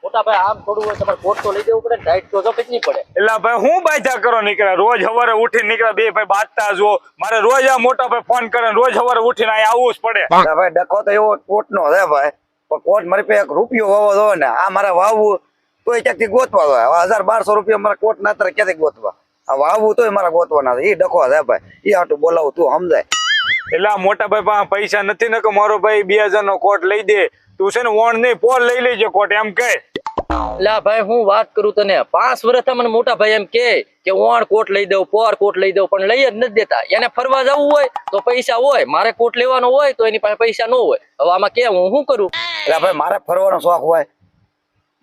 મોટા ભાઈ આમ થોડું હોય તમારે કોટ તો લઈ દેવું પડે, ટાઈટ તો જો કેટલી પડે. એટલે ભાઈ હું બાધા કરો નીકળ્યા, રોજ સવારે ઉઠીને નીકળ્યા, બે ભાઈ બાંધતા જો મારે રોજ આ મોટા ભાઈ ફોન કરે, રોજ સવારે ઉઠીને અહીં આવવું જ પડે. ભાઈ ડખો તો એવો કોટ નો છે ભાઈ, પણ કોટ મારી પાસે 1 રૂપિયો વાવો દો ને, આ મારે વાવવું તોય ક્યાંકથી ગોતવા દો. 1000-1200 રૂપિયા મારા કોટ ના ક્યાંથી ગોતવા, આ વાવવું તોય મારા ગોતવાના છે. એ ડખો છે ભાઈ, એ હાટું બોલાવું તું સમજાય. એટલે આ મોટા ભાઈ પાસે પૈસા નથી ને કે મારો ભાઈ 2000 નો કોટ લઈ દે, તું છે ને વોણ નહીં પોર લઈ લેજે કોટ એમ કહે. એટલે ભાઈ હું વાત કરું તને, 5 વર્ષથી મને મોટા ભાઈ એમ કે ઓણ કોટ લઈ દઉં, પોર કોટ લઈ દઉં, પણ લઈ જ નથી દેતા. એને ફરવા જવું હોય તો પૈસા હોય, મારે કોટ લેવાનો હોય તો એની પાસે પૈસા ન હોય. હવે આમાં કે હું શું કરું? એટલે ભાઈ મારે ફરવાનો શોખ હોય,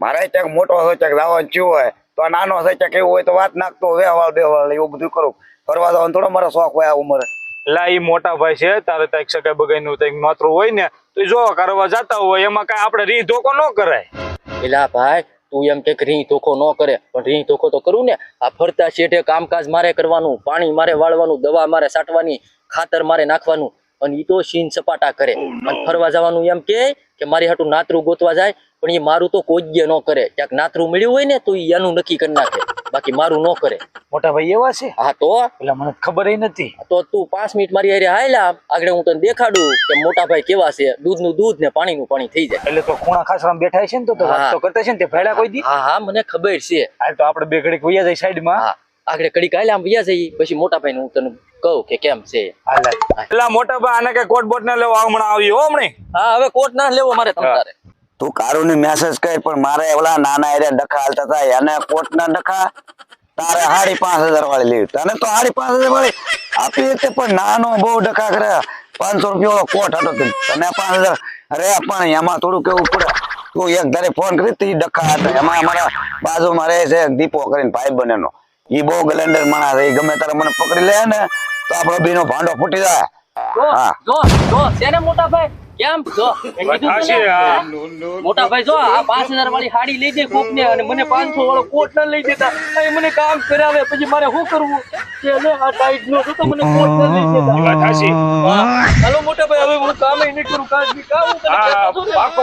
મારે ક્યાંક મોટો હોય ક્યાંક જવાનું થયું હોય તો, આ નાનો છે ક્યાંક એવું હોય તો વાત નાખતો વેહવાળ બેહવાળ એવું બધું કરું. ફરવા જવાનો થોડો મારો શોખ હોય આ ઉંમરે. એટલે એ મોટા ભાઈ છે, તારે ત્યાં સગાઈ બગાઈ નું કઈક નોતરું હોય ને તો જો કરવા જતા હોય એમાં કઈ આપણે રી ધોકો ન કરાય. એલા ભાઈ તું એમ કે રીંગ ધોખો ન કરે, પણ રીંગ ધોખો તો કરું ને. આ ફરતા શેઠે કામકાજ મારે કરવાનું, પાણી મારે વાળવાનું, દવા મારે છાંટવાની, ખાતર મારે નાખવાનું, અને ઈ તો સીન સપાટા કરે. અને ફરવા જવાનું એમ કે મારી હાટું નાતરું ગોતવા જાય, પણ એ મારું તો કોઈ ન કરે. ક્યાંક નાતરું મળ્યું હોય ને તો એનું નક્કી કરી નાખે, બાકી મારું ન કરે. મોટા ભાઈ એવા છે? હા તો એટલે મને ખબર નથી. તો તું 5 મિનિટ મારી હારે હાયલા, આગળ હું તને દેખાડું કે મોટા ભાઈ કેવા છે. દૂધનું દૂધ ને પાણીનું પાણી થઈ જાય. એટલે તો ખૂણા ખાસરામાં બેઠા છે ને તો વાત તો કરતા છે ને, તે ભેળા કોઈ દી? હા હા મને ખબર છે. હાલ તો આપણે બે ઘડીક વયા જાય સાઈડ માં. હા આગળ કડીક હાલ્યા આમ વયા જઈએ, પછી મોટા ભાઈ હું તને કહું કે કેમ છે. એટલે મોટા ભાઈ આને કઈ કોટ બોટ ના લેવા હમણાં આવી હો હમણાં. હા હવે કોટ ના લેવો મારે તમારે. તું કારું ની મેસેજ કર, પણ મારે ઓલા નાના એરિયા ડખા હાલતા થાય, અને કોટ ના ડખા તારે 5000 વાળી લેવી. તને તો 5000 વાળી આપી હતી, પણ નાનો બહુ ડખા કરે. 500 રૂપિયા કોટ હતો તને 5000. અરે પણ એમાં થોડું કેવું પડે. તું એક ધારે ફોન કરી તી ડખા હતા, એમાં અમારા બાજુમાં રહે છે દીપો કરીને ભાઈ બનેનો, ઈ બહુ ગલેન્ડર માણસ છે. ગમે તારે મને પકડી લે ને તો આપણો બેનો ભાંડો ફૂટી જાય. હા જો છે ને મોટા ભાઈ કેમ જો મોટા ભાઈ જો આ 5000 વાળી સાડી લઈ દે કોક ને, અને મને 500 વાળો કોટ ના લઈ દેતા. અહીં મને કામ કરાવે, પછી મારે શું કરવું? કે આ ટાઈટ નો તો મને કોટ ના લઈ દેતા. હાલો મોટા ભાઈ હવે હું કામ નહીં કરું, કામ બી કામ પાકો